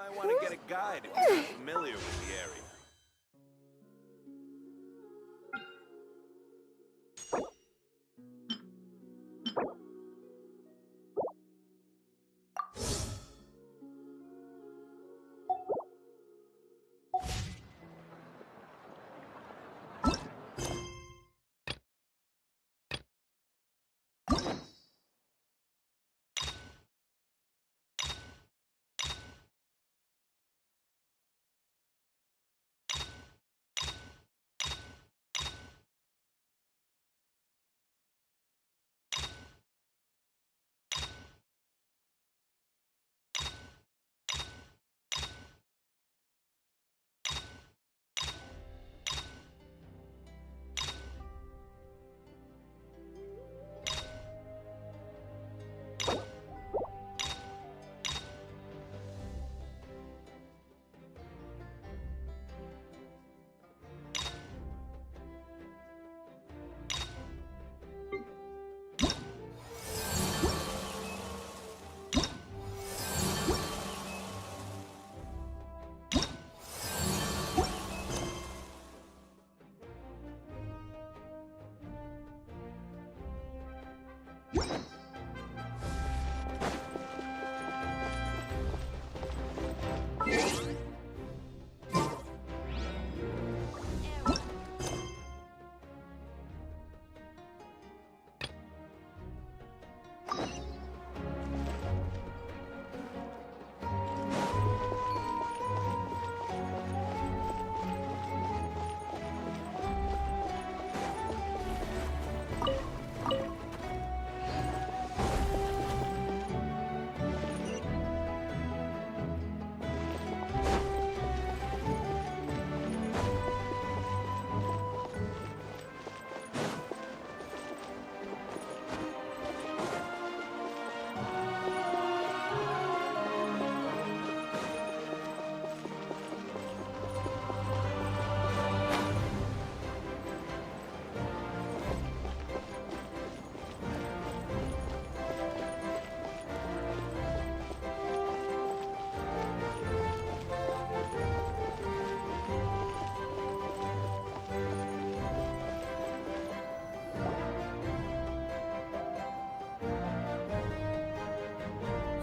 might want to get a guide if you're not familiar with the area.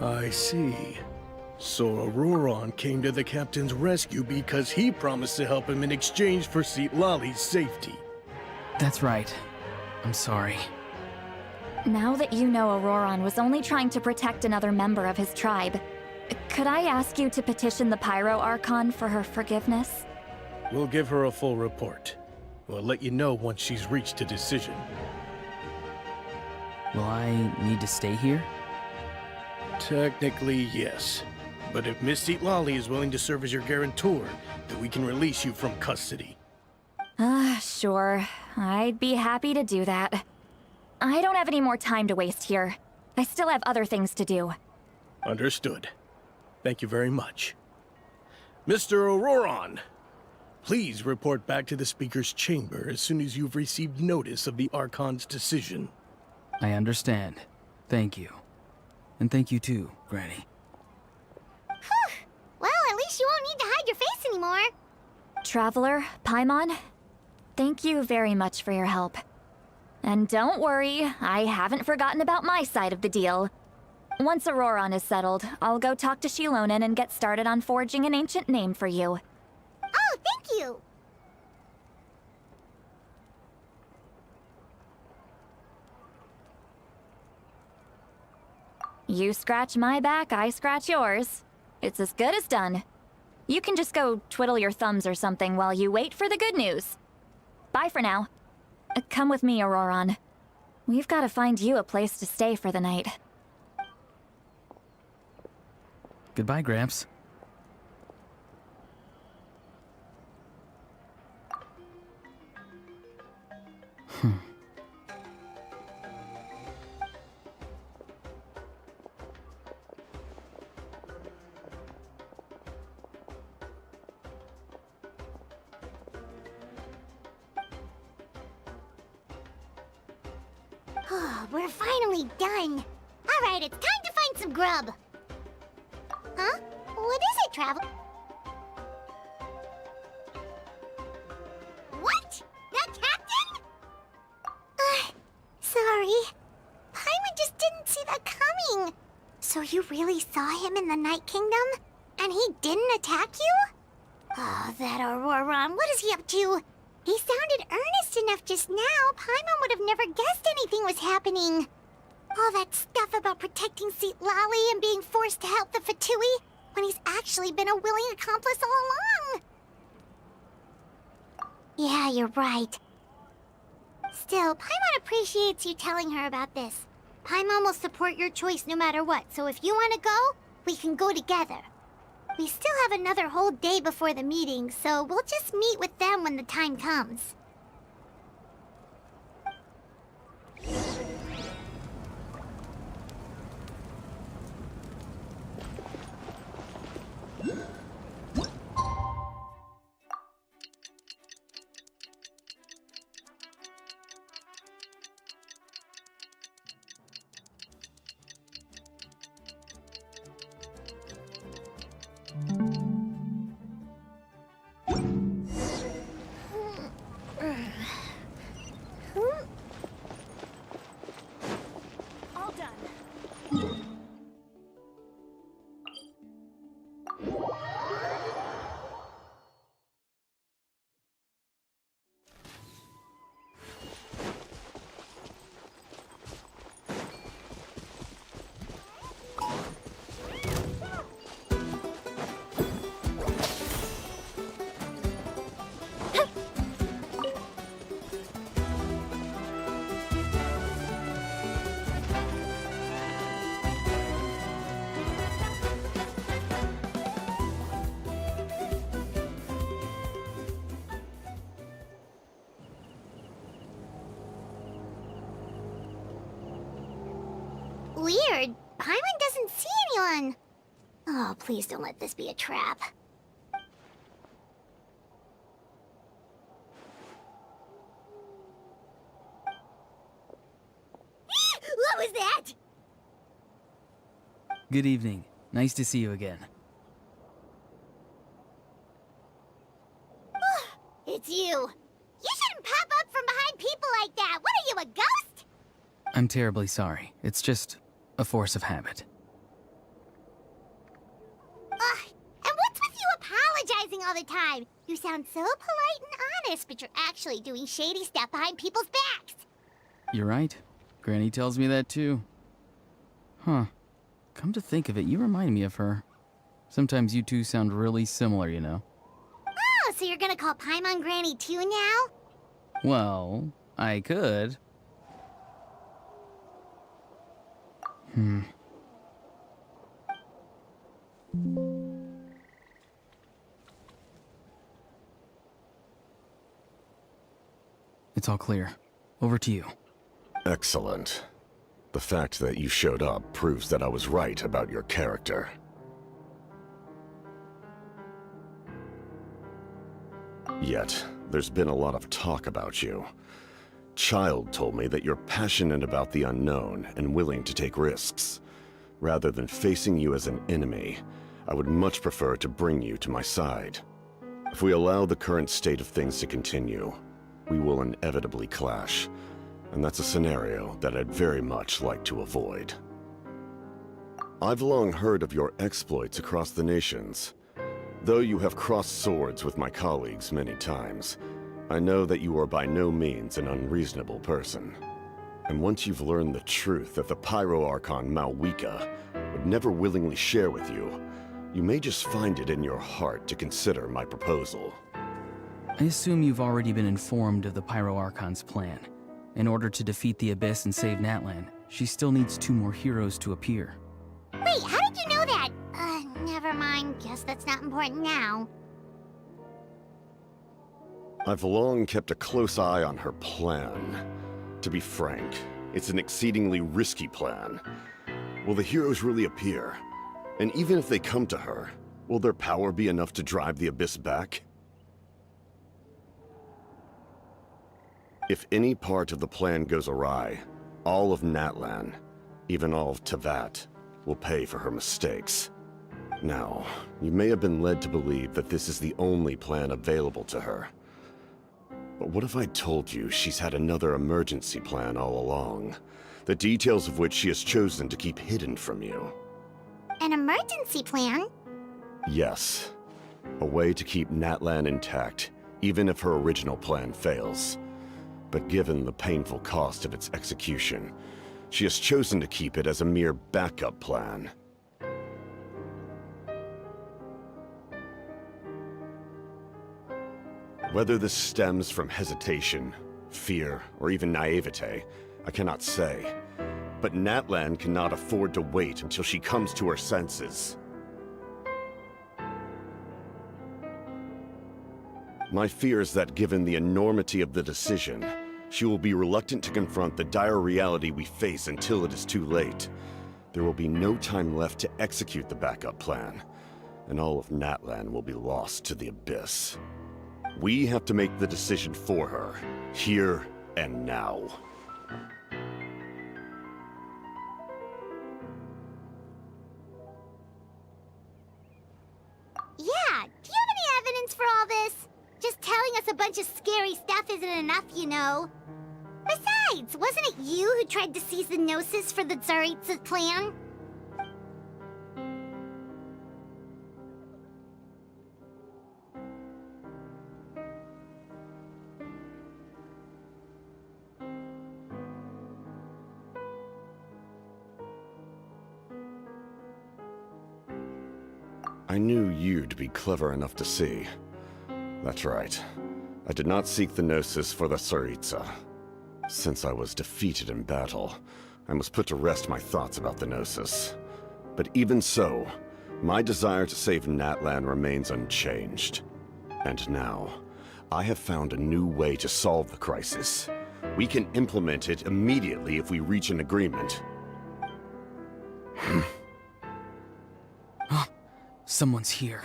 I see. So Auroron came to the captain's rescue because he promised to help him in exchange for Lali's safety. That's right. I'm sorry. Now that you know Auroron was only trying to protect another member of his tribe, could I ask you to petition the Pyro Archon for her forgiveness? We'll give her a full report. We'll let you know once she's reached a decision. Will I need to stay here? Technically, yes. But if Miss Lali is willing to serve as your guarantor, then we can release you from custody. Sure. I'd be happy to do that. I don't have any more time to waste here. I still have other things to do. Understood. Thank you very much. Mr. Auroron, please report back to the Speaker's chamber as soon as you've received notice of the Archon's decision. I understand. Thank you. And thank you too, Granny. Whew. Well, at least you won't need to hide your face anymore. Traveler, Paimon, thank you very much for your help. And don't worry, I haven't forgotten about my side of the deal. Once Auroron is settled, I'll go talk to Shilonen and get started on forging an ancient name for you. Oh, thank you. You scratch my back, I scratch yours. It's as good as done. You can just go twiddle your thumbs or something while you wait for the good news. Bye for now. Come with me, Auroron. We've got to find you a place to stay for the night. Goodbye, Gramps. We're finally done. All right, it's time to find some grub. Huh? What is it, Travel? What? That captain? Sorry. Paimon just didn't see that coming. So you really saw him in the Night Kingdom? And he didn't attack you? Oh, that Auroron, what is he up to? He sounded earnest enough just now. Paimon would have never guessed anything was happening. All that stuff about protecting Seat Lally and being forced to help the Fatui, when he's actually been a willing accomplice all along. Yeah, you're right. Still, Paimon appreciates you telling her about this. Paimon will support your choice no matter what, so if you want to go, we can go together. We still have another whole day before the meeting, so we'll just meet with them when the time comes. All done. Weird. Paimon doesn't see anyone. Oh, please don't let this be a trap. What was that? Good evening. Nice to see you again. It's you. You shouldn't pop up from behind people like that. What are you, a ghost? I'm terribly sorry. It's just a force of habit. Ugh, and what's with you apologizing all the time? You sound so polite and honest, but you're actually doing shady stuff behind people's backs. You're right. Granny tells me that too. Huh. Come to think of it, you remind me of her. Sometimes you two sound really similar, you know. Oh, so you're gonna call Paimon Granny too now? Well, I could. It's all clear. Over to you. Excellent. The fact that you showed up proves that I was right about your character. Yet, there's been a lot of talk about you. Child told me that you're passionate about the unknown and willing to take risks. Rather than facing you as an enemy, I would much prefer to bring you to my side. If we allow the current state of things to continue, we will inevitably clash, and that's a scenario that I'd very much like to avoid. I've long heard of your exploits across the nations. Though you have crossed swords with my colleagues many times, I know that you are by no means an unreasonable person. And once you've learned the truth that the Pyro Archon Malwika would never willingly share with you, you may just find it in your heart to consider my proposal. I assume you've already been informed of the Pyro Archon's plan. In order to defeat the Abyss and save Natlan, she still needs 2 more heroes to appear. Wait, how did you know that? Never mind. Guess that's not important now. I've long kept a close eye on her plan. To be frank, it's an exceedingly risky plan. Will the heroes really appear? And even if they come to her, will their power be enough to drive the Abyss back? If any part of the plan goes awry, all of Natlan, even all of Tevat, will pay for her mistakes. Now, you may have been led to believe that this is the only plan available to her. But what if I told you she's had another emergency plan all along, the details of which she has chosen to keep hidden from you? An emergency plan? Yes. A way to keep Natlan intact, even if her original plan fails. But given the painful cost of its execution, she has chosen to keep it as a mere backup plan. Whether this stems from hesitation, fear, or even naivete, I cannot say. But Natlan cannot afford to wait until she comes to her senses. My fear is that given the enormity of the decision, she will be reluctant to confront the dire reality we face until it is too late. There will be no time left to execute the backup plan, and all of Natlan will be lost to the abyss. We have to make the decision for her, here and now. Yeah, do you have any evidence for all this? Just telling us a bunch of scary stuff isn't enough, you know. Besides, wasn't it you who tried to seize the Gnosis for the Tsaritsa's plan? I knew you'd be clever enough to see. That's right. I did not seek the Gnosis for the Tsaritsa. Since I was defeated in battle, I must put to rest my thoughts about the Gnosis. But even so, my desire to save Natlan remains unchanged. And now, I have found a new way to solve the crisis. We can implement it immediately if we reach an agreement. Someone's here.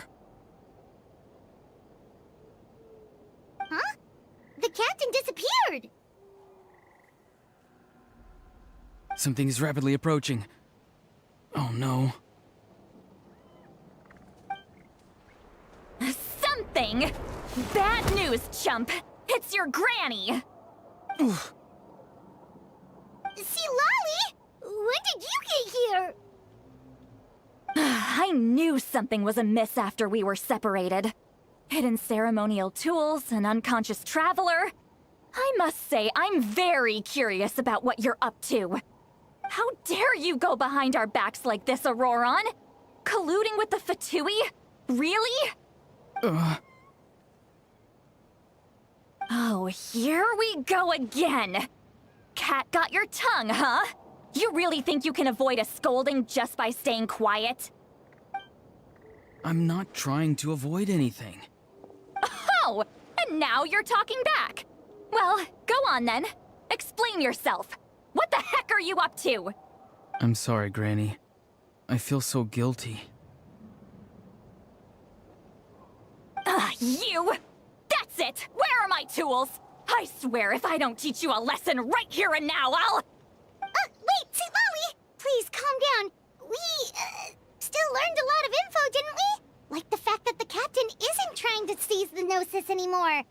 Huh? The captain disappeared! Something is rapidly approaching. Oh no. Something? Bad news, chump! It's your granny! See, Lolly? When did you get here? I knew something was amiss after we were separated. Hidden ceremonial tools, an unconscious traveler. I must say, I'm very curious about what you're up to. How dare you go behind our backs like this, Auroron? Colluding with the Fatui? Really? Oh, here we go again. Cat got your tongue, huh? You really think you can avoid a scolding just by staying quiet? I'm not trying to avoid anything. Oh, and now you're talking back. Well, go on then. Explain yourself. What the heck are you up to? I'm sorry, Granny. I feel so guilty. You! That's it! Where are my tools? I swear if I don't teach you a lesson right here and now, I'll... Wait, see, Lolly! Please, calm down. We, still learned a lot of info, didn't we? Like the fact that the captain isn't trying to seize the Gnosis anymore.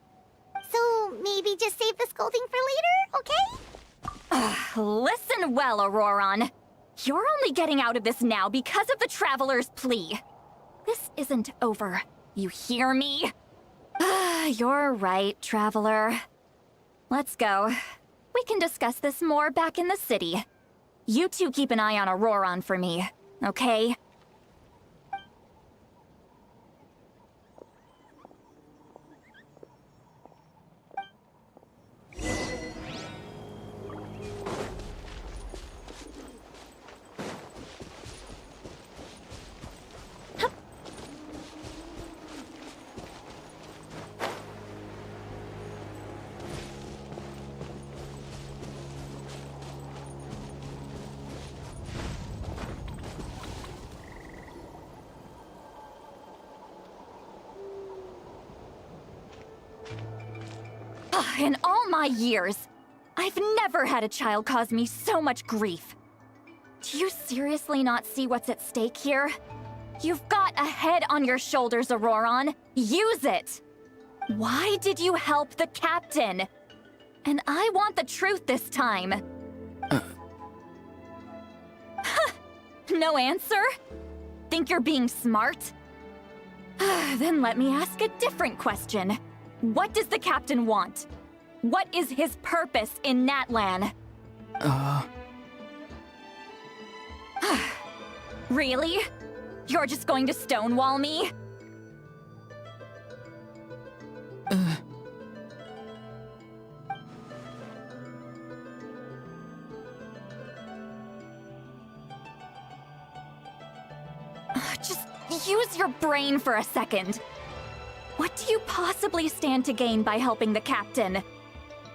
So, maybe just save the scolding for later, okay? Listen well, Auroron. You're only getting out of this now because of the Traveler's plea. This isn't over. You hear me? You're right, Traveler. Let's go. We can discuss this more back in the city. You two keep an eye on Auroron for me, okay? In all my years, I've never had a child cause me so much grief. Do you seriously not see what's at stake here? You've got a head on your shoulders, Auroron. Use it! Why did you help the captain? And I want the truth this time. No answer? Think you're being smart? Then let me ask a different question. What does the captain want? What is his purpose in Natlan? Really? You're just going to stonewall me? Just use your brain for a second. What do you possibly stand to gain by helping the captain?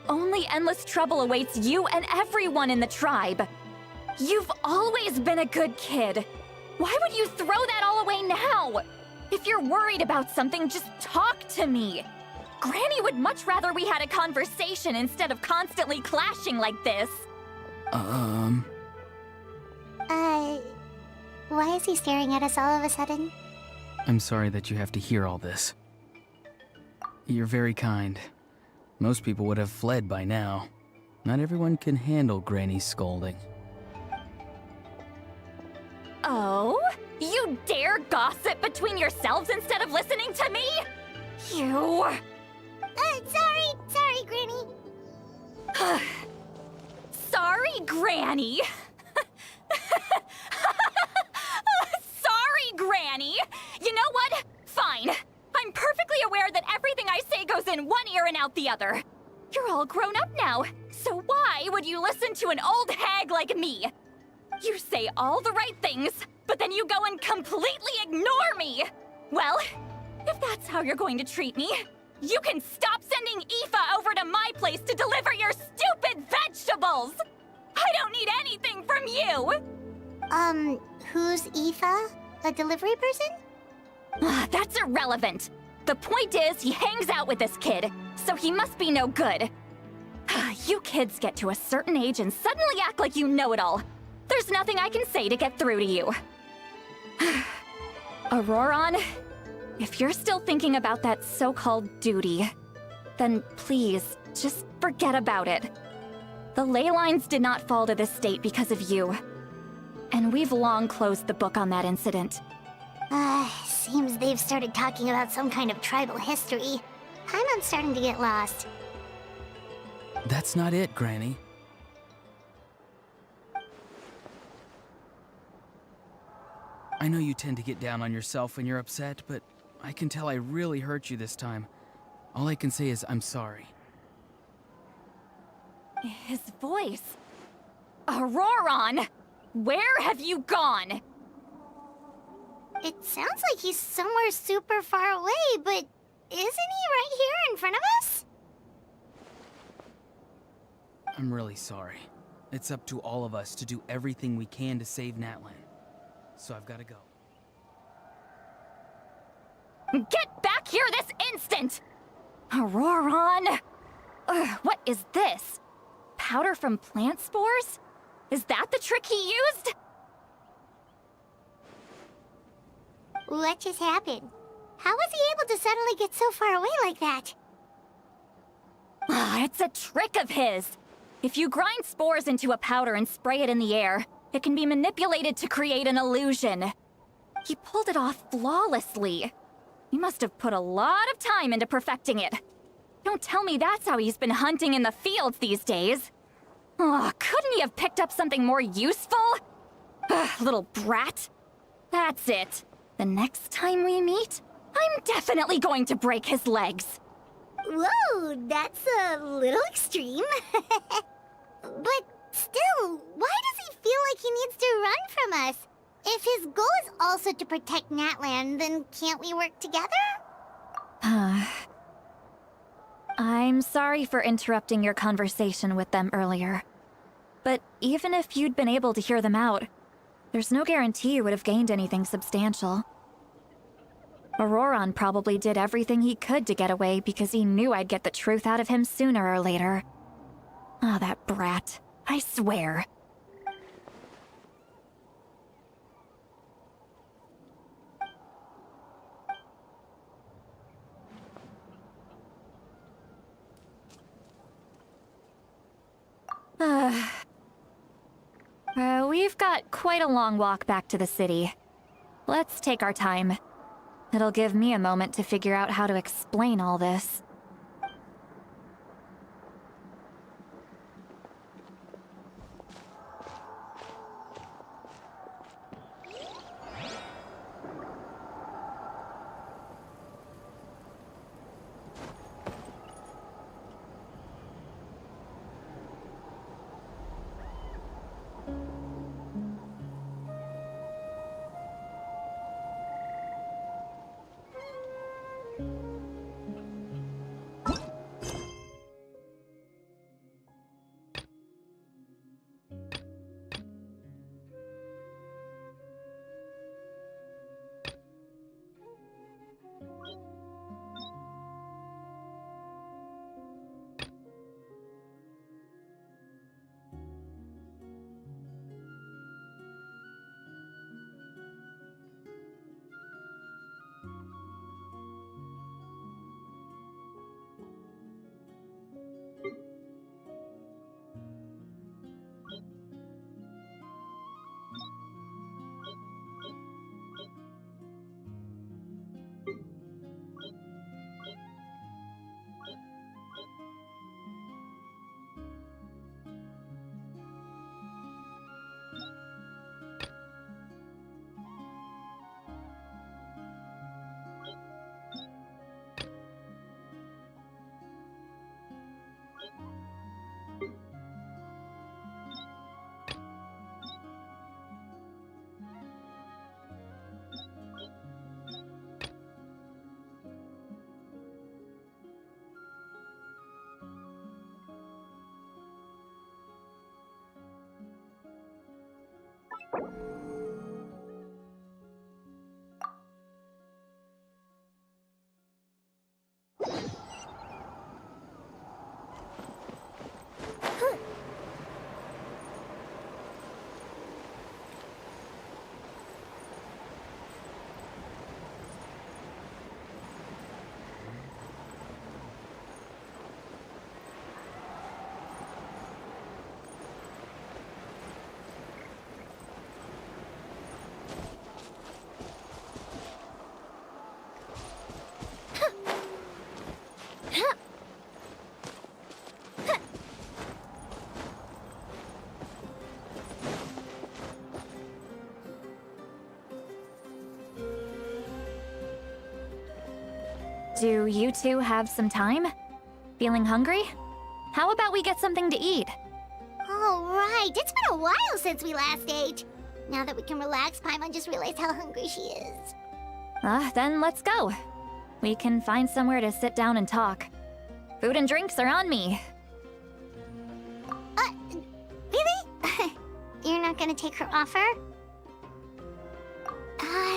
Only endless trouble awaits you and everyone in the tribe. You've always been a good kid. Why would you throw that all away now? If you're worried about something, just talk to me. Granny would much rather we had a conversation instead of constantly clashing like this. Why is he staring at us all of a sudden? I'm sorry that you have to hear all this. You're very kind. Most people would have fled by now. Not everyone can handle Granny's scolding. Oh? You dare gossip between yourselves instead of listening to me? You... Sorry, Granny. Sorry, Granny. Sorry, Granny. You know what? Fine. I'm perfectly aware that everything I say goes in one ear and out the other. You're all grown up now, so why would you listen to an old hag like me? You say all the right things, but then you go and completely ignore me! Well, if that's how you're going to treat me, you can stop sending Aoife over to my place to deliver your stupid vegetables! I don't need anything from you! Who's Aoife? A delivery person? That's irrelevant. The point is, he hangs out with this kid, so he must be no good. You kids get to a certain age and suddenly act like you know it all. There's nothing I can say to get through to you. Auroron, if you're still thinking about that so-called duty, then please, just forget about it. The ley lines did not fall to this state because of you. And we've long closed the book on that incident. Seems they've started talking about some kind of tribal history. I'm starting to get lost. That's not it, Granny. I know you tend to get down on yourself when you're upset, but I can tell I really hurt you this time. All I can say is I'm sorry. His voice. Auroron! Where have you gone? It sounds like he's somewhere super far away, but isn't he right here in front of us? I'm really sorry. It's up to all of us to do everything we can to save Natlan. So I've got to go. Get back here this instant! Auroron! What is this? Powder from plant spores? Is that the trick he used? What just happened? How was he able to suddenly get so far away like that? It's a trick of his. If you grind spores into a powder and spray it in the air, it can be manipulated to create an illusion. He pulled it off flawlessly. He must have put a lot of time into perfecting it. Don't tell me that's how he's been hunting in the fields these days. Oh, couldn't he have picked up something more useful? Little brat. That's it. The next time we meet, I'm definitely going to break his legs. Whoa, that's a little extreme. But still, why does he feel like he needs to run from us? If his goal is also to protect Natlan, then can't we work together? I'm sorry for interrupting your conversation with them earlier. But even if you'd been able to hear them out, there's no guarantee you would have gained anything substantial. Auroron probably did everything he could to get away because he knew I'd get the truth out of him sooner or later. Ah, that brat. I swear. We've got quite a long walk back to the city. Let's take our time. It'll give me a moment to figure out how to explain all this. Do you two have some time? Feeling hungry? How about we get something to eat? All right, it's been a while since we last ate. Now that we can relax, Paimon just realized how hungry she is. Then let's go. We can find somewhere to sit down and talk. Food and drinks are on me. Really? You're not gonna take her offer?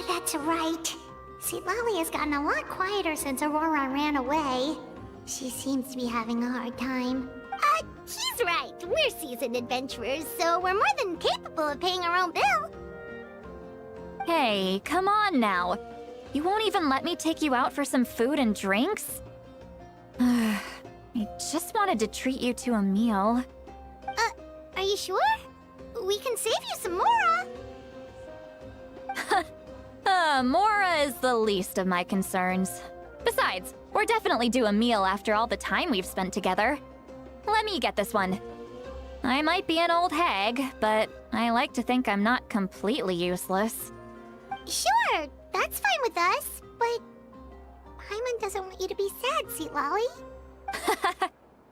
That's right. See, Lolly has gotten a lot quieter since Aurora ran away. She seems to be having a hard time. He's right. We're seasoned adventurers, so we're more than capable of paying our own bill. Hey, come on now. You won't even let me take you out for some food and drinks? I just wanted to treat you to a meal. Are you sure? We can save you some Mora. Mora is the least of my concerns. Besides, we're definitely due a meal after all the time we've spent together. Let me get this one. I might be an old hag, but I like to think I'm not completely useless. Sure, that's fine with us, but Paimon doesn't want you to be sad, Sweet Lolly.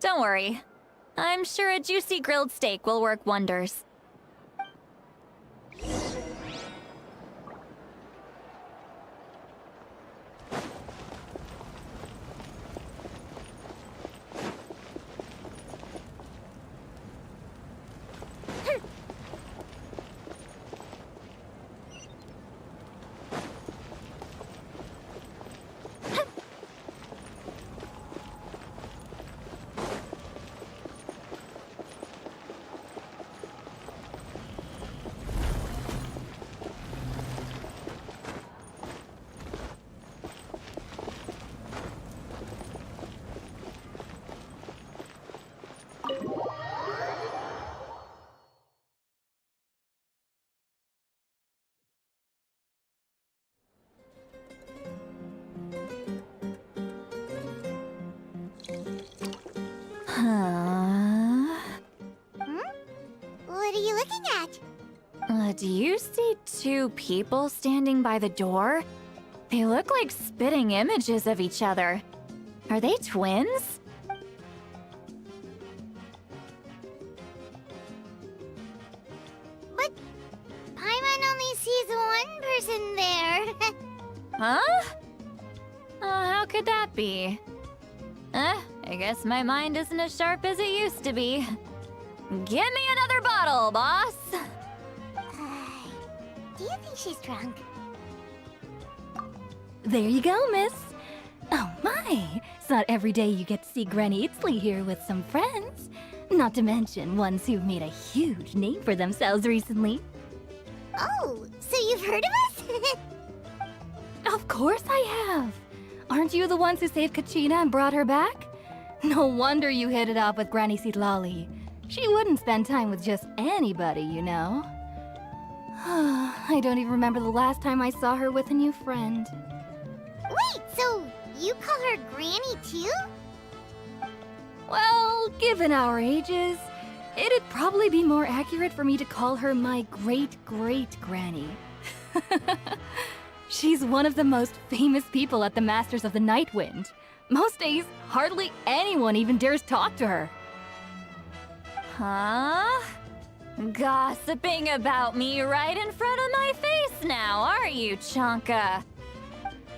Don't worry. I'm sure a juicy grilled steak will work wonders. Do you see two people standing by the door? They look like spitting images of each other. Are they twins? But Paimon only sees one person there. Huh? How could that be? I guess my mind isn't as sharp as it used to be. Give me another bottle, boss! Do you think she's drunk? There you go, miss. Oh my! It's not every day you get to see Granny Itzley here with some friends. Not to mention ones who've made a huge name for themselves recently. Oh, so you've heard of us? Of course I have! Aren't you the ones who saved Kachina and brought her back? No wonder you hit it off with Granny Sitlali. She wouldn't spend time with just anybody, you know. I don't even remember the last time I saw her with a new friend. Wait, so you call her Granny too? Well, given our ages, it'd probably be more accurate for me to call her my great-great-granny. She's one of the most famous people at the Masters of the Night Wind. Most days, hardly anyone even dares talk to her. Huh? Gossiping about me right in front of my face now, are you, Chonka?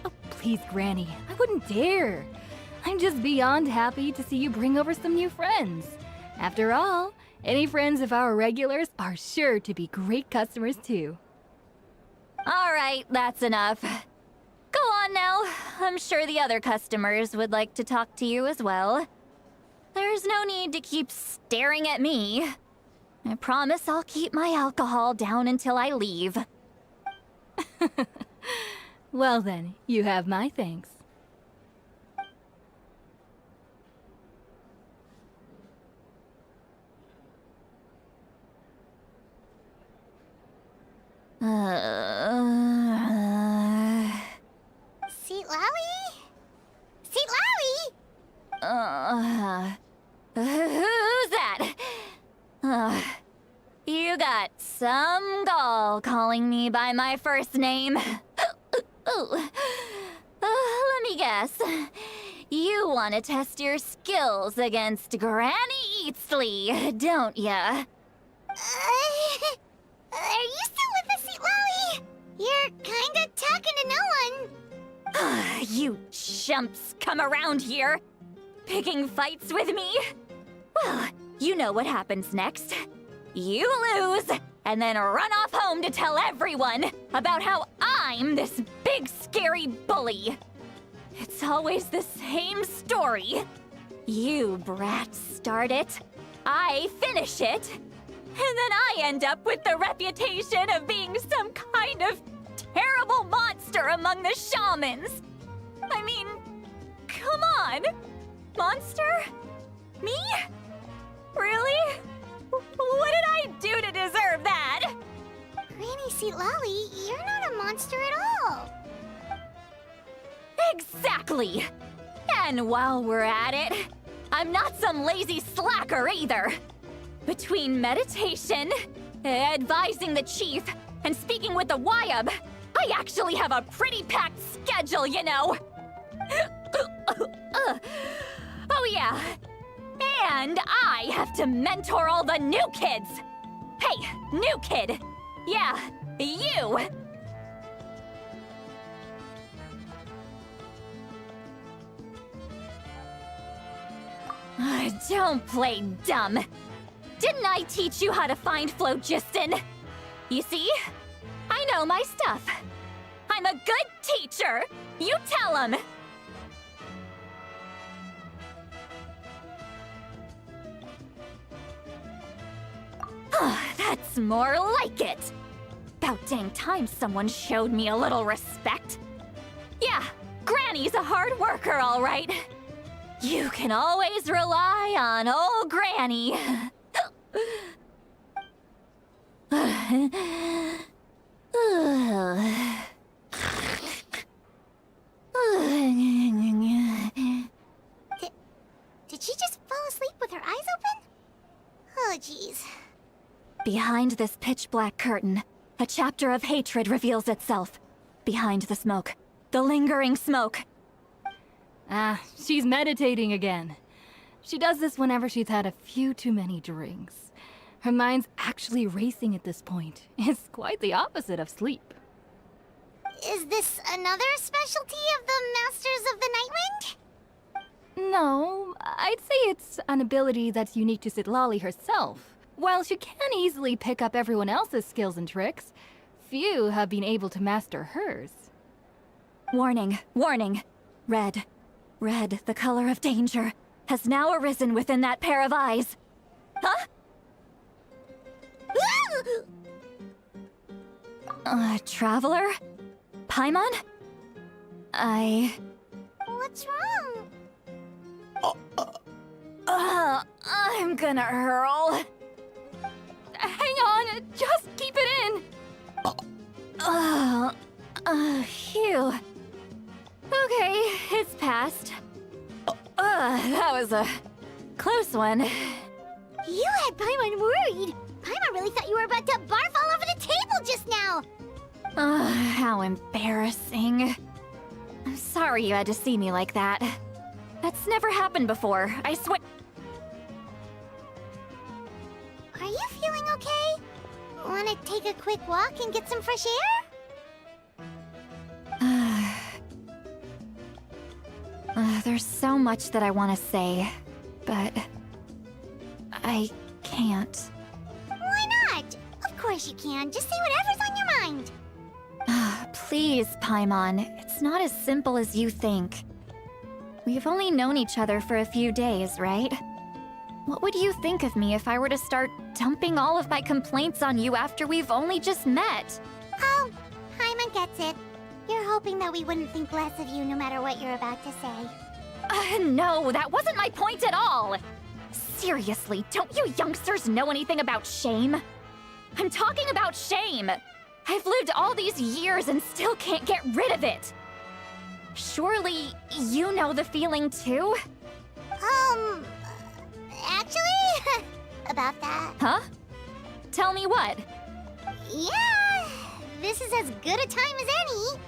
Oh, please, Granny, I wouldn't dare. I'm just beyond happy to see you bring over some new friends. After all, any friends of our regulars are sure to be great customers too. All right, that's enough. Go on now. I'm sure the other customers would like to talk to you as well. There's no need to keep staring at me. I promise I'll keep my alcohol down until I leave. Well then, you have my thanks. Seat Lally? Seat Lally? Who's that? You got some gall calling me by my first name. Let me guess. You want to test your skills against Granny Eatsley, don't ya? Are you still with us, Seat Lally? You're kinda talking to no one. You chumps come around here, picking fights with me? Well, you know what happens next. You lose, and then run off home to tell everyone about how I'm this big scary bully. It's always the same story. You brats start it, I finish it, and then I end up with the reputation of being some kind of terrible monster among the shamans. I mean, come on. Monster? Me? Really? What did I do to deserve that? Granny Seat Lally, you're not a monster at all. Exactly. And while we're at it, I'm not some lazy slacker either. Between meditation, advising the chief, and speaking with the Wyab, I actually have a pretty packed schedule, you know. Oh yeah. And I have to mentor all the new kids. Hey, new kid. Yeah, you. Don't play dumb. Didn't I teach you how to find phlogiston? You see? I know my stuff. I'm a good teacher. You tell him. That's more like it. About dang time someone showed me a little respect. Yeah, Granny's a hard worker, all right. You can always rely on old Granny. Did she just fall asleep with her eyes open? Oh, jeez. Behind this pitch-black curtain, A chapter of hatred reveals itself. Behind the smoke. The lingering smoke. Ah, she's meditating again. She does this whenever she's had a few too many drinks. Her mind's actually racing at this point. It's quite the opposite of sleep. Is this another specialty of the Masters of the Nightwind? No, I'd say it's an ability that's unique to Citlali herself. While she can easily pick up everyone else's skills and tricks, few have been able to master hers. Warning, warning. Red. Red, the color of danger, has now arisen within that pair of eyes. Huh? Traveler? Paimon? What's wrong? I'm gonna hurl. Hang on, just keep it in! Phew. Okay, it's passed. That was a close one. You had Paimon worried. Paimon really thought you were about to barf all over the table just now. How embarrassing. I'm sorry you had to see me like that. That's never happened before, I swear. Are you feeling okay? Want to take a quick walk and get some fresh air? There's so much that I want to say, but I can't. Why not? Of course you can. Just say whatever's on your mind. Please, Paimon, it's not as simple as you think. We've only known each other for a few days, right? What would you think of me if I were to start dumping all of my complaints on you after we've only just met? Oh, Paimon gets it. You're hoping that we wouldn't think less of you no matter what you're about to say. No, that wasn't my point at all! Seriously, don't you youngsters know anything about shame? I'm talking about shame! I've lived all these years and still can't get rid of it! Surely, you know the feeling too? Actually, about that. Huh? Tell me what? Yeah, this is as good a time as any.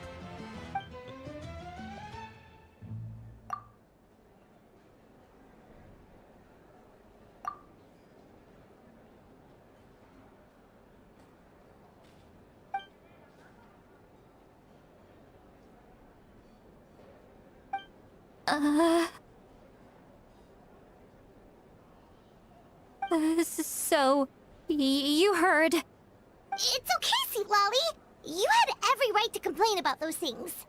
So, you heard... It's okay, Citlali. You had every right to complain about those things.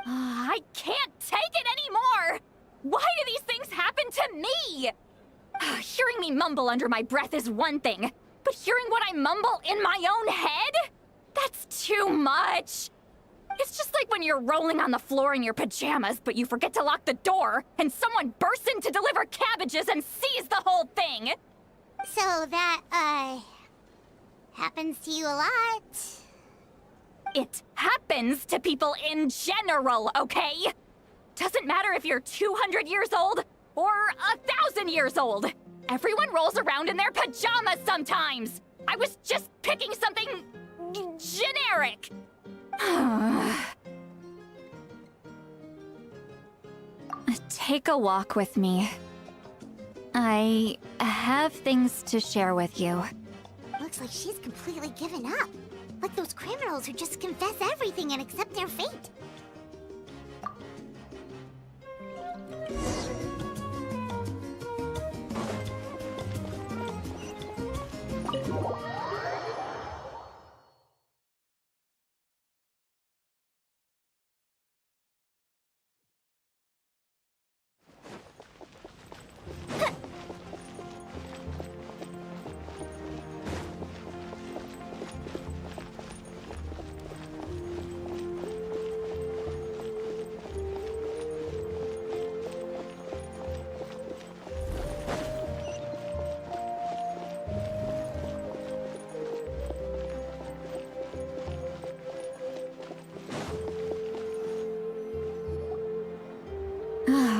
I can't take it anymore! Why do these things happen to me? Hearing me mumble under my breath is one thing, but hearing what I mumble in my own head? That's too much! It's just like when you're rolling on the floor in your pajamas, but you forget to lock the door, and someone bursts in to deliver cabbages and sees the whole thing! So that, happens to you a lot. It happens to people in general, okay? Doesn't matter if you're 200 years old or 1,000 years old. Everyone rolls around in their pajamas sometimes. I was just picking something generic. Take a walk with me. I have things to share with you. Looks like she's completely given up. Like those criminals who just confess everything and accept their fate.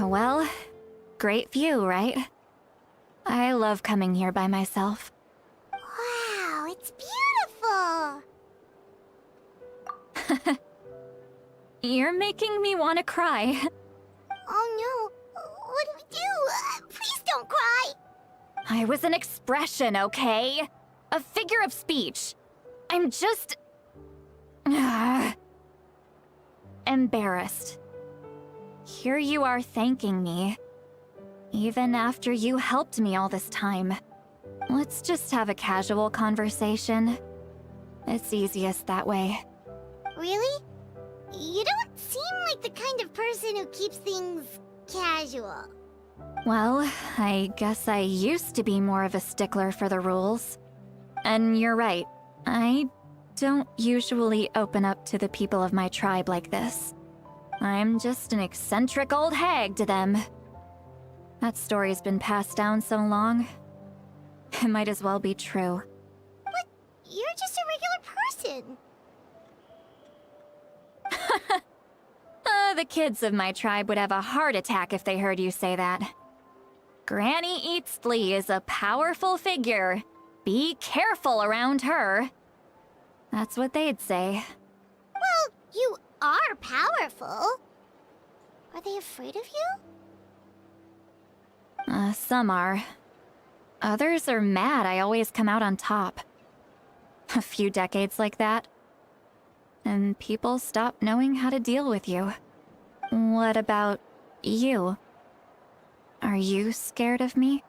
Well, great view, right? I love coming here by myself. Wow, it's beautiful! You're making me want to cry. Oh no, what do we do? Please don't cry! I was an expression, okay? A figure of speech. I'm just... embarrassed. Here you are thanking me. Even after you helped me all this time. Let's just have a casual conversation. It's easiest that way. Really? You don't seem like the kind of person who keeps things casual. Well, I guess I used to be more of a stickler for the rules. And you're right, I don't usually open up to the people of my tribe like this. I'm just an eccentric old hag to them. That story's been passed down so long, it might as well be true. But you're just a regular person. The kids of my tribe would have a heart attack if they heard you say that. Granny Eatsley is a powerful figure. Be careful around her. That's what they'd say. Well, you are powerful. Are they afraid of you? Some are. Others are mad I always come out on top. A few decades like that, and people stop knowing how to deal with you. What about you? Are you scared of me?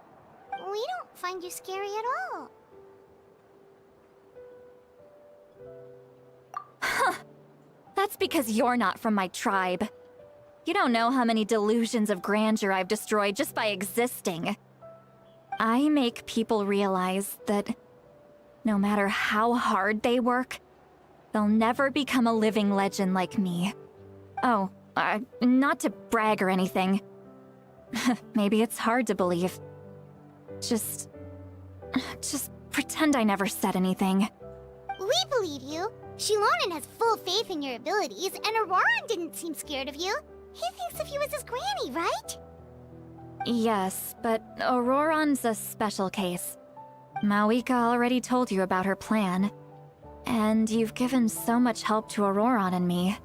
We don't find you scary at all. That's because you're not from my tribe. You don't know how many delusions of grandeur I've destroyed just by existing. I make people realize that no matter how hard they work, they'll never become a living legend like me. Oh, not to brag or anything. Maybe it's hard to believe. Just pretend I never said anything. We believe you. Shilonen has full faith in your abilities, and Auroran didn't seem scared of you. He thinks of you as his granny, right? Yes, but Auroran's a special case. Mawika already told you about her plan. And you've given so much help to Auroran and me.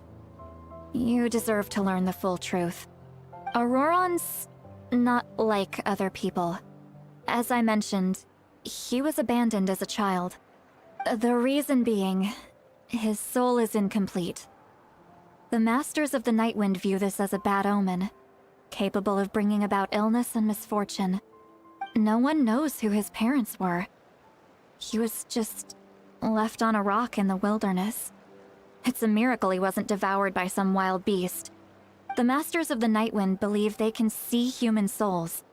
You deserve to learn the full truth. Auroran's not like other people. As I mentioned, he was abandoned as a child. The reason being, his soul is incomplete. The Masters of the Nightwind view this as a bad omen, capable of bringing about illness and misfortune. No one knows who his parents were. He was just left on a rock in the wilderness. It's a miracle he wasn't devoured by some wild beast. The Masters of the Nightwind believe they can see human souls.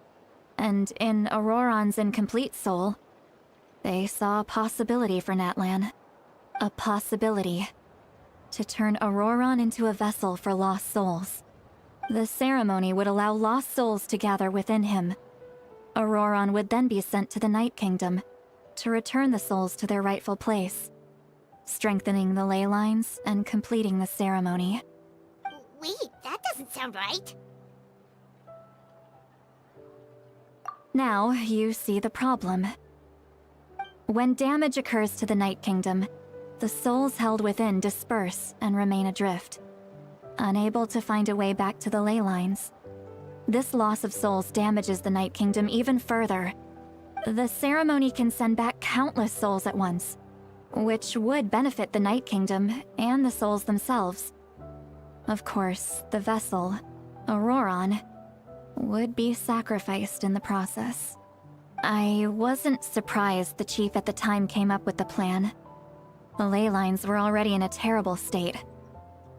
And in Auroran's incomplete soul, they saw a possibility for Natlan. A possibility to turn Auroran into a vessel for lost souls. The ceremony would allow lost souls to gather within him. Auroran would then be sent to the Night Kingdom to return the souls to their rightful place, strengthening the ley lines and completing the ceremony. Wait, that doesn't sound right. Now you see the problem. When damage occurs to the Night Kingdom, the souls held within disperse and remain adrift, unable to find a way back to the ley lines. This loss of souls damages the Night Kingdom even further. The ceremony can send back countless souls at once, which would benefit the Night Kingdom and the souls themselves. Of course, the vessel, Auroran, would be sacrificed in the process. I wasn't surprised the chief at the time came up with the plan. The ley lines were already in a terrible state.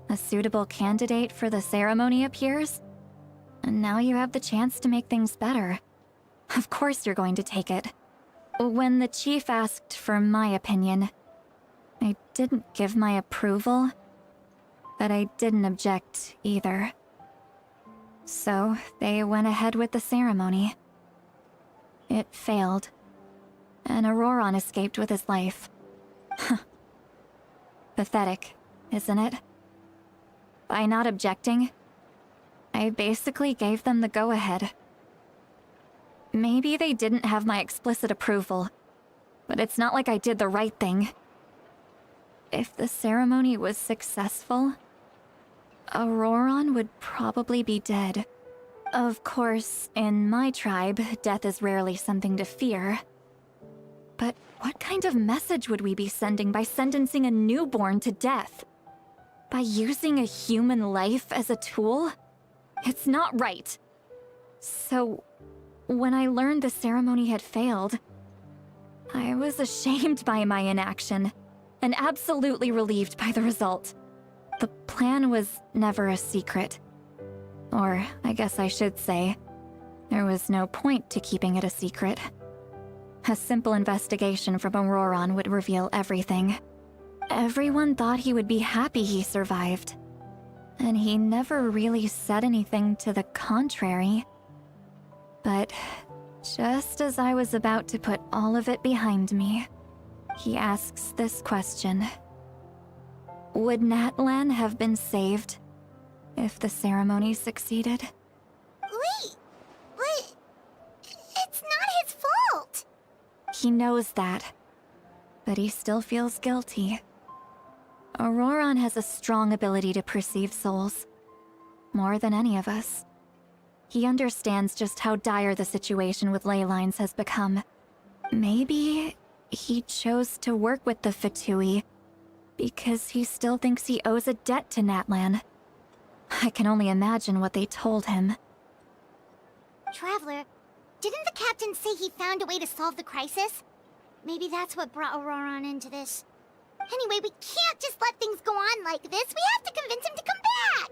A suitable candidate for the ceremony appears, and now you have the chance to make things better. Of course you're going to take it. When the chief asked for my opinion, I didn't give my approval, but I didn't object either. So they went ahead with the ceremony. It failed, and Auroran escaped with his life. Pathetic, isn't it? By not objecting, I basically gave them the go-ahead. Maybe they didn't have my explicit approval, but it's not like I did the right thing. if the ceremony was successful, Auroron would probably be dead. Of course, in my tribe, death is rarely something to fear. But what kind of message would we be sending by sentencing a newborn to death? By using a human life as a tool? It's not right. So, when I learned the ceremony had failed, I was ashamed by my inaction, and absolutely relieved by the result. The plan was never a secret. Or, I guess I should say, there was no point to keeping it a secret. A simple investigation from Auroron would reveal everything. Everyone thought he would be happy he survived. And he never really said anything to the contrary. But just as I was about to put all of it behind me, he asks this question. Would Natlan have been saved if the ceremony succeeded? Wait, but it's not his fault. He knows that, but he still feels guilty. Auroron has a strong ability to perceive souls, more than any of us. He understands just how dire the situation with ley lines has become. Maybe he chose to work with the Fatui because he still thinks he owes a debt to Natlan. I can only imagine what they told him. Traveler, didn't the captain say he found a way to solve the crisis? Maybe that's what brought Auroron into this. Anyway, we can't just let things go on like this. We have to convince him to come back!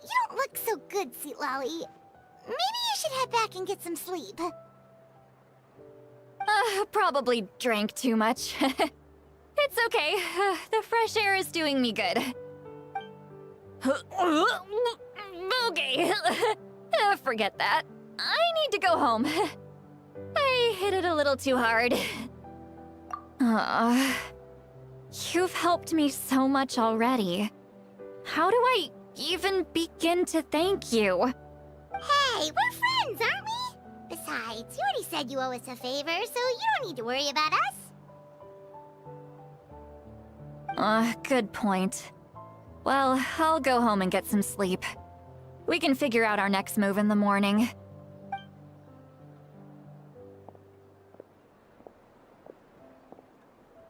You don't look so good, Sweet Lolly. Maybe you should head back and get some sleep. Probably drank too much. It's okay. The fresh air is doing me good. Okay. Forget that. I need to go home. I hit it a little too hard. You've helped me so much already. How do I even begin to thank you? Hey, we're friends, aren't we? Besides, you already said you owe us a favor, so you don't need to worry about us. Good point. Well, I'll go home and get some sleep. We can figure out our next move in the morning.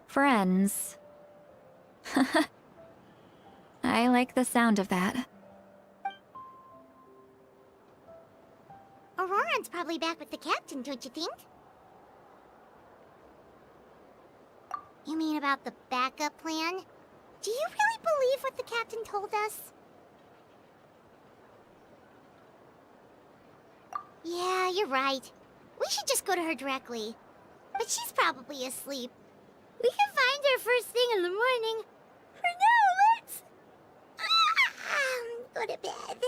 Friends. I like the sound of that. Auroron's probably back with the captain, don't you think? You mean about the backup plan? Do you really believe what the captain told us? Yeah, you're right. We should just go to her directly. But she's probably asleep. We can find her first thing in the morning. For now, let's... go to bed.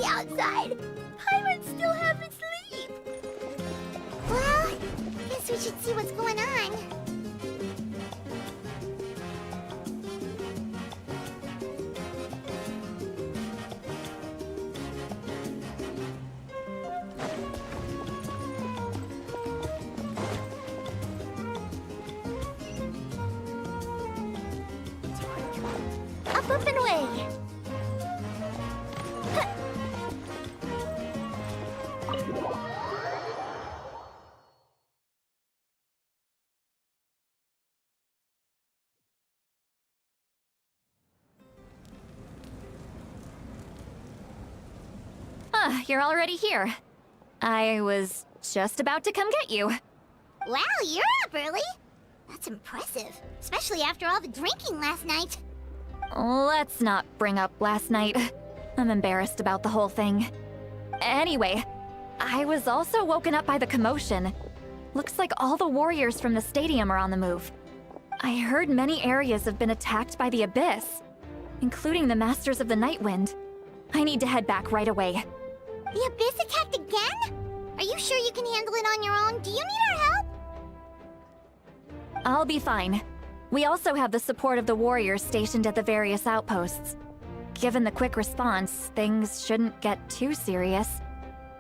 Outside. Pirates still haven't sleep. Well, guess we should see what's going on. Up and away. you're already here. I was just about to come get you. Wow, you're up early. That's impressive, especially after all the drinking last night. Let's not bring up last night. I'm embarrassed about the whole thing. Anyway, I was also woken up by the commotion. Looks like all the warriors from the stadium are on the move. I heard many areas have been attacked by the Abyss, including the Masters of the Nightwind. I need to head back right away. The Abyss attacked again? Are you sure you can handle it on your own? Do you need our help? I'll be fine. We also have the support of the warriors stationed at the various outposts. Given the quick response, things shouldn't get too serious.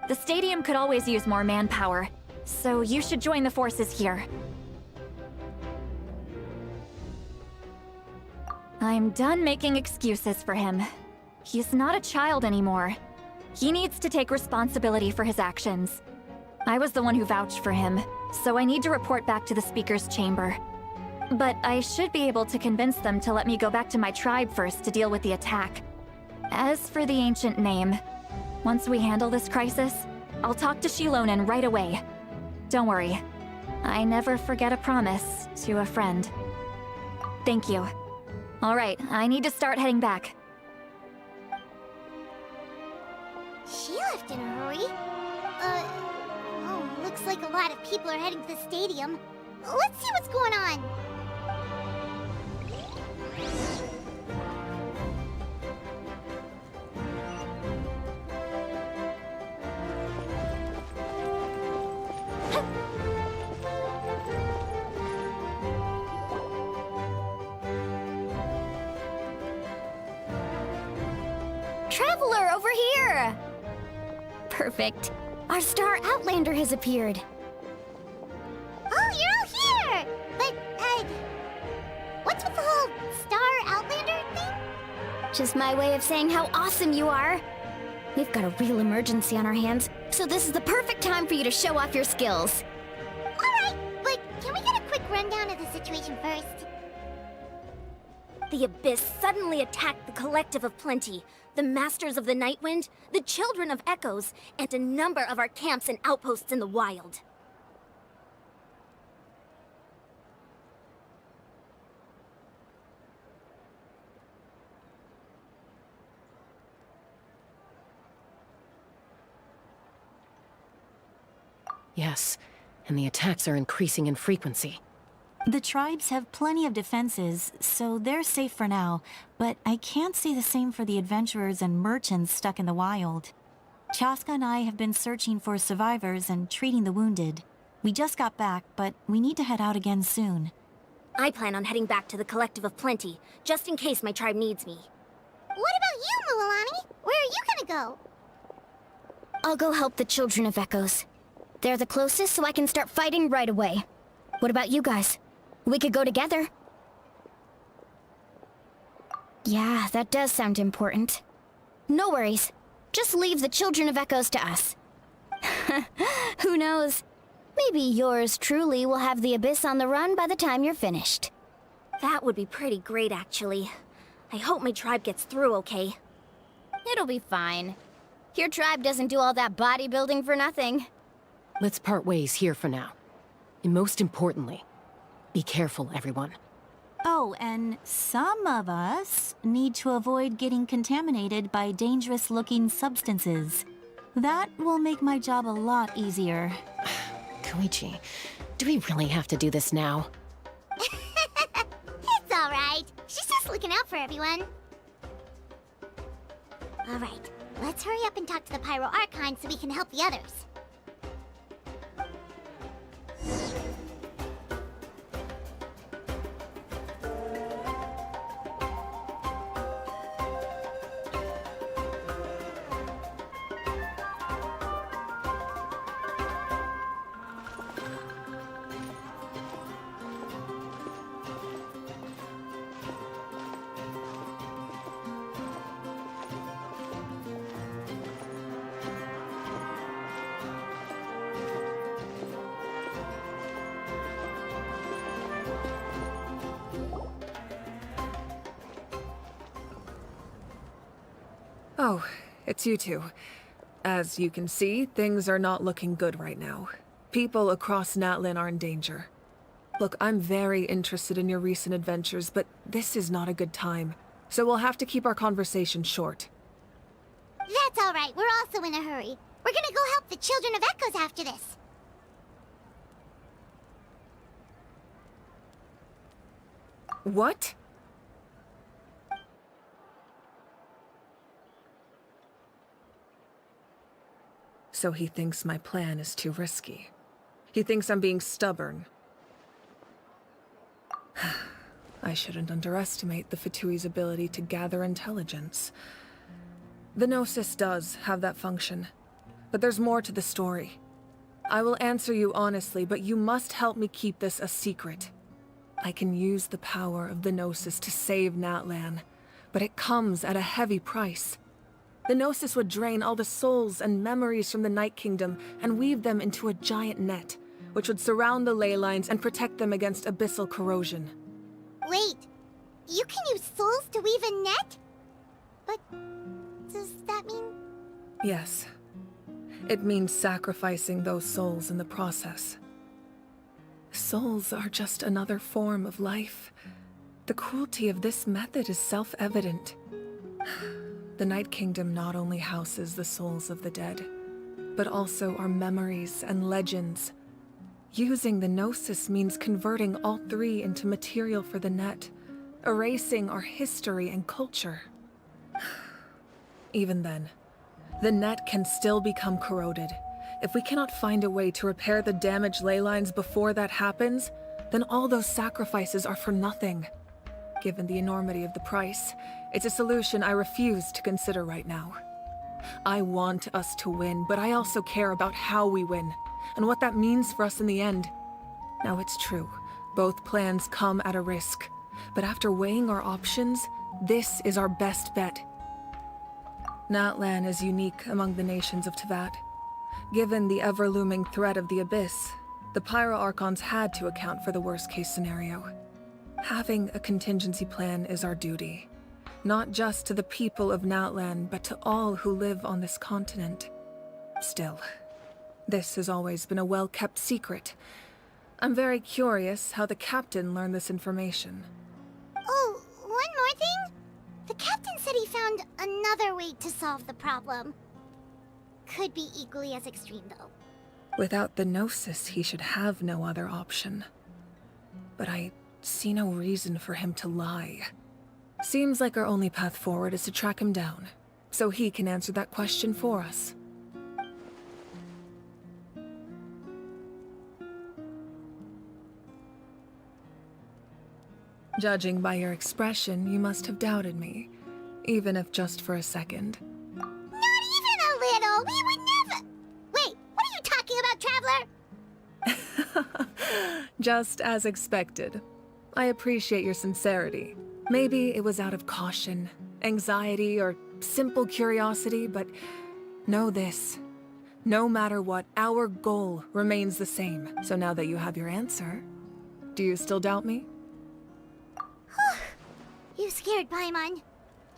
The stadium could always use more manpower, so you should join the forces here. I'm done making excuses for him. He's not a child anymore. He needs to take responsibility for his actions. I was the one who vouched for him, so I need to report back to the Speaker's chamber. But I should be able to convince them to let me go back to my tribe first to deal with the attack. As for the ancient name, once we handle this crisis, I'll talk to Shilonen right away. Don't worry, I never forget a promise to a friend. Thank you. All right, I need to start heading back. She left in a hurry. Oh, looks like a lot of people are heading to the stadium. Let's see what's going on. Traveler, over here! Perfect. Our Star Outlander has appeared. Oh, you're all here! But, what's with the whole Star Outlander thing? Just my way of saying how awesome you are. We've got a real emergency on our hands, so this is the perfect time for you to show off your skills. Alright, but can we get a quick rundown of the situation first? The Abyss suddenly attacked the Collective of Plenty, the Masters of the Nightwind, the Children of Echoes, and a number of our camps and outposts in the wild. Yes, and the attacks are increasing in frequency. The tribes have plenty of defenses, so they're safe for now, but I can't say the same for the adventurers and merchants stuck in the wild. Chaska and I have been searching for survivors and treating the wounded. We just got back, but we need to head out again soon. I plan on heading back to the Collective of Plenty, just in case my tribe needs me. What about you, Mualani? Where are you gonna go? I'll go help the Children of Echoes. They're the closest, so I can start fighting right away. What about you guys? We could go together. Yeah, that does sound important. No worries. Just leave the Children of Echoes to us. Who knows? Maybe yours truly will have the Abyss on the run by the time you're finished. That would be pretty great, actually. I hope my tribe gets through okay. It'll be fine. Your tribe doesn't do all that bodybuilding for nothing. Let's part ways here for now. And most importantly, be careful, everyone. Oh, and some of us need to avoid getting contaminated by dangerous-looking substances. That will make my job a lot easier. Koichi, do we really have to do this now? It's alright. She's just looking out for everyone. Alright, let's hurry up and talk to the Pyro Archon so we can help the others. Oh, it's you two. As you can see, things are not looking good right now. People across Natlin are in danger. Look, I'm very interested in your recent adventures, but this is not a good time. So we'll have to keep our conversation short. That's all right. We're also in a hurry. We're gonna go help the Children of Echoes after this. What? So he thinks my plan is too risky. He thinks I'm being stubborn. I shouldn't underestimate the Fatui's ability to gather intelligence. The Gnosis does have that function, but there's more to the story. I will answer you honestly, but you must help me keep this a secret. I can use the power of the Gnosis to save Natlan, but it comes at a heavy price. The Gnosis would drain all the souls and memories from the Night Kingdom and weave them into a giant net, which would surround the ley lines and protect them against abyssal corrosion. Wait, you can use souls to weave a net? But does that mean... Yes. It means sacrificing those souls in the process. Souls are just another form of life. The cruelty of this method is self-evident. The Night Kingdom not only houses the souls of the dead, but also our memories and legends. Using the Gnosis means converting all three into material for the net, erasing our history and culture. Even then, the net can still become corroded. If we cannot find a way to repair the damaged ley lines before that happens, then all those sacrifices are for nothing. Given the enormity of the price, it's a solution I refuse to consider right now. I want us to win, but I also care about how we win, and what that means for us in the end. Now it's true, both plans come at a risk, but after weighing our options, this is our best bet. Natlan is unique among the nations of Teyvat. Given the ever-looming threat of the Abyss, the Pyro Archons had to account for the worst-case scenario. Having a contingency plan is our duty, not just to the people of Natlan, but to all who live on this continent. Still, this has always been a well-kept secret. I'm very curious how the captain learned this information. Oh, one more thing? The captain said he found another way to solve the problem. Could be equally as extreme, though. Without the Gnosis, he should have no other option. But I see no reason for him to lie. Seems like our only path forward is to track him down, so he can answer that question for us. Judging by your expression, you must have doubted me, even if just for a second. Not even a little! We would never... Wait, what are you talking about, Traveler? Just as expected. I appreciate your sincerity. Maybe it was out of caution, anxiety, or simple curiosity, but know this. No matter what, our goal remains the same. So now that you have your answer, do you still doubt me? You scared Paimon.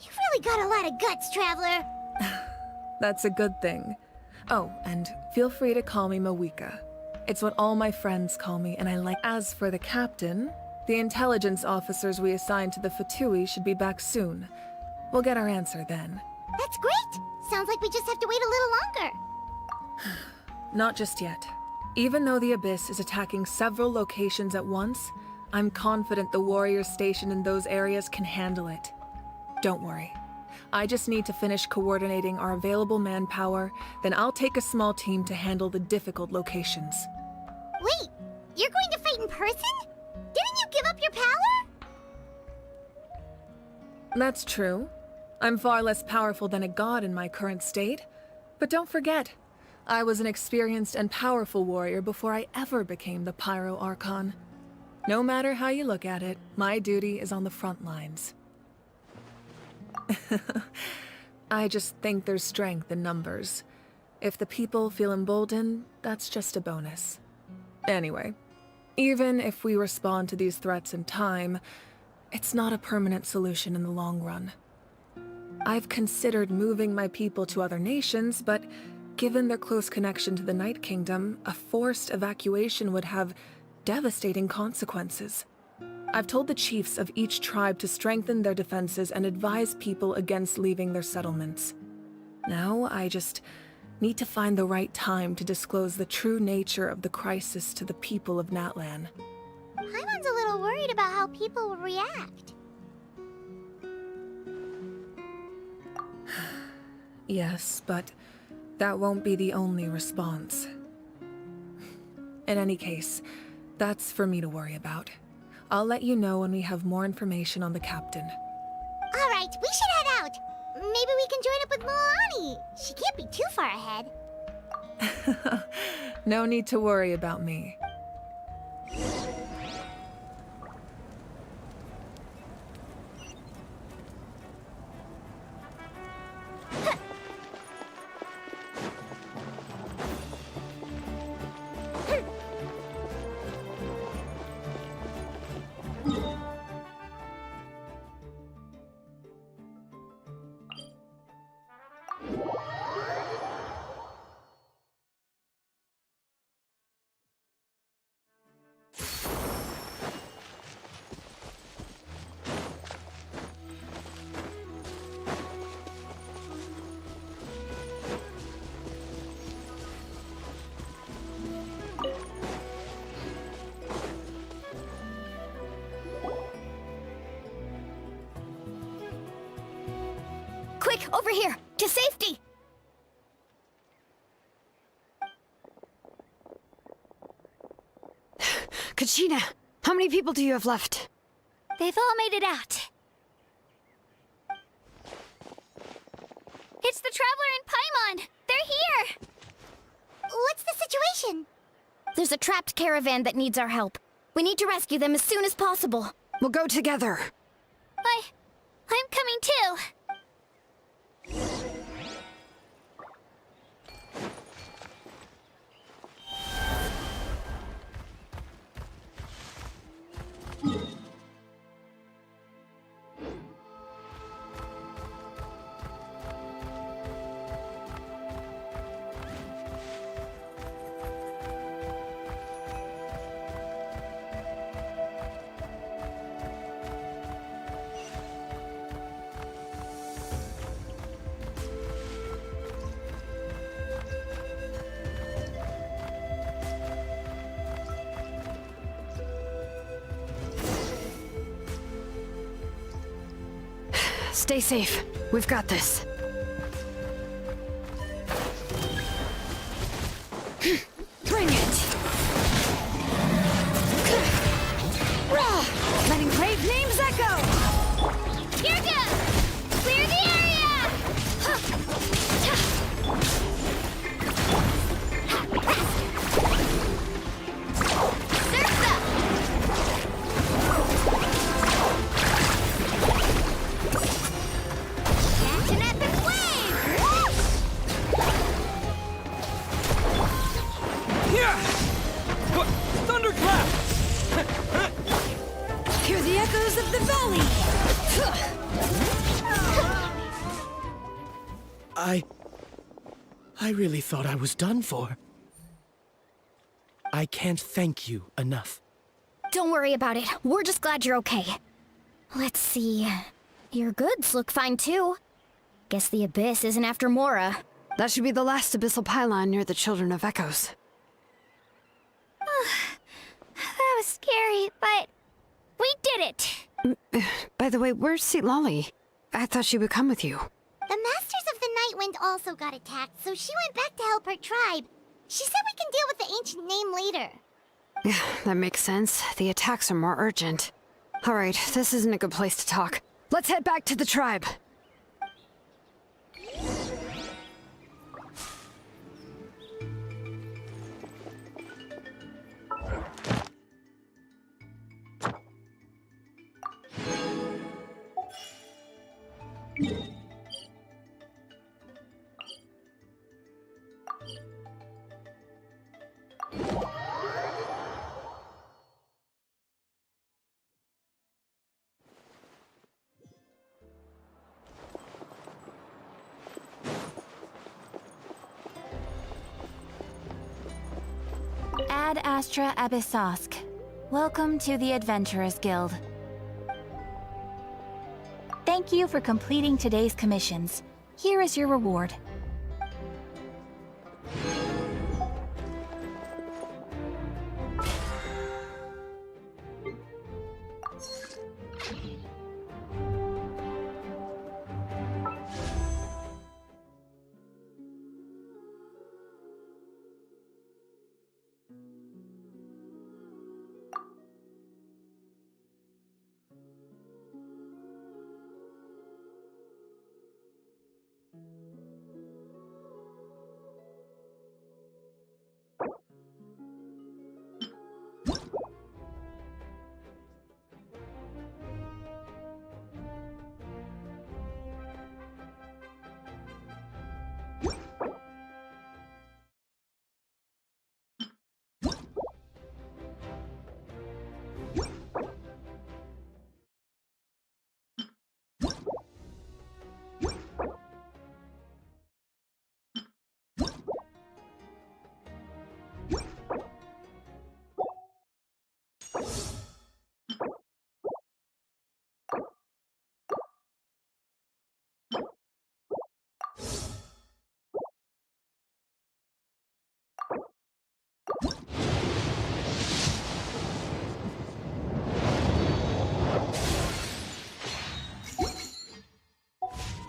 You've really got a lot of guts, Traveler. That's a good thing. Oh, and feel free to call me Mawika. It's what all my friends call me, and I like. As for the captain, the intelligence officers we assigned to the Fatui should be back soon. We'll get our answer then. That's great! Sounds like we just have to wait a little longer. Not just yet. Even though the Abyss is attacking several locations at once, I'm confident the warriors stationed in those areas can handle it. Don't worry. I just need to finish coordinating our available manpower, then I'll take a small team to handle the difficult locations. Wait, you're going to fight in person? Didn't you give up your power? That's true. I'm far less powerful than a god in my current state. But don't forget, I was an experienced and powerful warrior before I ever became the Pyro Archon. No matter how you look at it, my duty is on the front lines. I just think there's strength in numbers. If the people feel emboldened, that's just a bonus. Anyway, even if we respond to these threats in time, it's not a permanent solution in the long run. I've considered moving my people to other nations, but Given their close connection to the Night Kingdom, a forced evacuation would have devastating consequences. I've told the chiefs of each tribe to strengthen their defenses and advise people against leaving their settlements. Now, I just need to find the right time to disclose the true nature of the crisis to the people of Natlan. Paimon's a little worried about how people will react. Yes, but that won't be the only response. In any case, that's for me to worry about. I'll let you know when we have more information on the captain. All right, we should head out. Maybe we can join up with Milani. She can't be too far ahead. No need to worry about me. Quick, over here! To safety! Kachina, how many people do you have left? They've all made it out. It's the Traveler and Paimon! They're here! What's the situation? There's a trapped caravan that needs our help. We need to rescue them as soon as possible. We'll go together. I'm coming too. Stay safe. We've got this. Bring it! Letting brave names echo! Here goes! Clear the area! Surf's up! Catch an epic wave! Thunderclap! Hear the echoes of the valley! I really thought I was done for. I can't thank you enough. Don't worry about it. We're just glad you're okay. Let's see. Your goods look fine too. Guess the Abyss isn't after Mora. That should be the last abyssal pylon near the Children of Echoes. That was scary, but we did it! By the way, where's Seat Lolly? I thought she would come with you. The Masters of the Night Wind also got attacked, so she went back to help her tribe. She said we can deal with the ancient name later. That makes sense. The attacks are more urgent. Alright, this isn't a good place to talk. Let's head back to the tribe. Ad Astra Abyssosk. Welcome to the Adventurers Guild. Thank you for completing today's commissions. Here is your reward.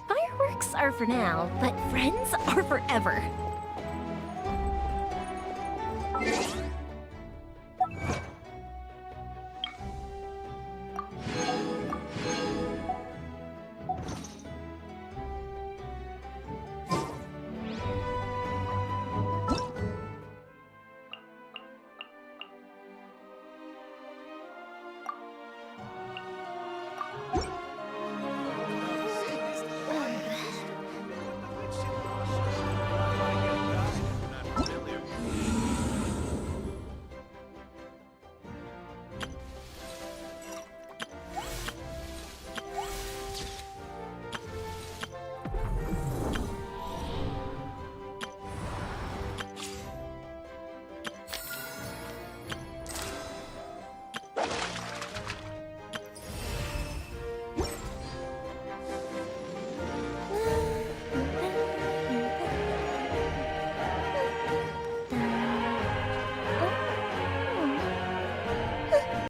Fireworks are for now, but friends are forever.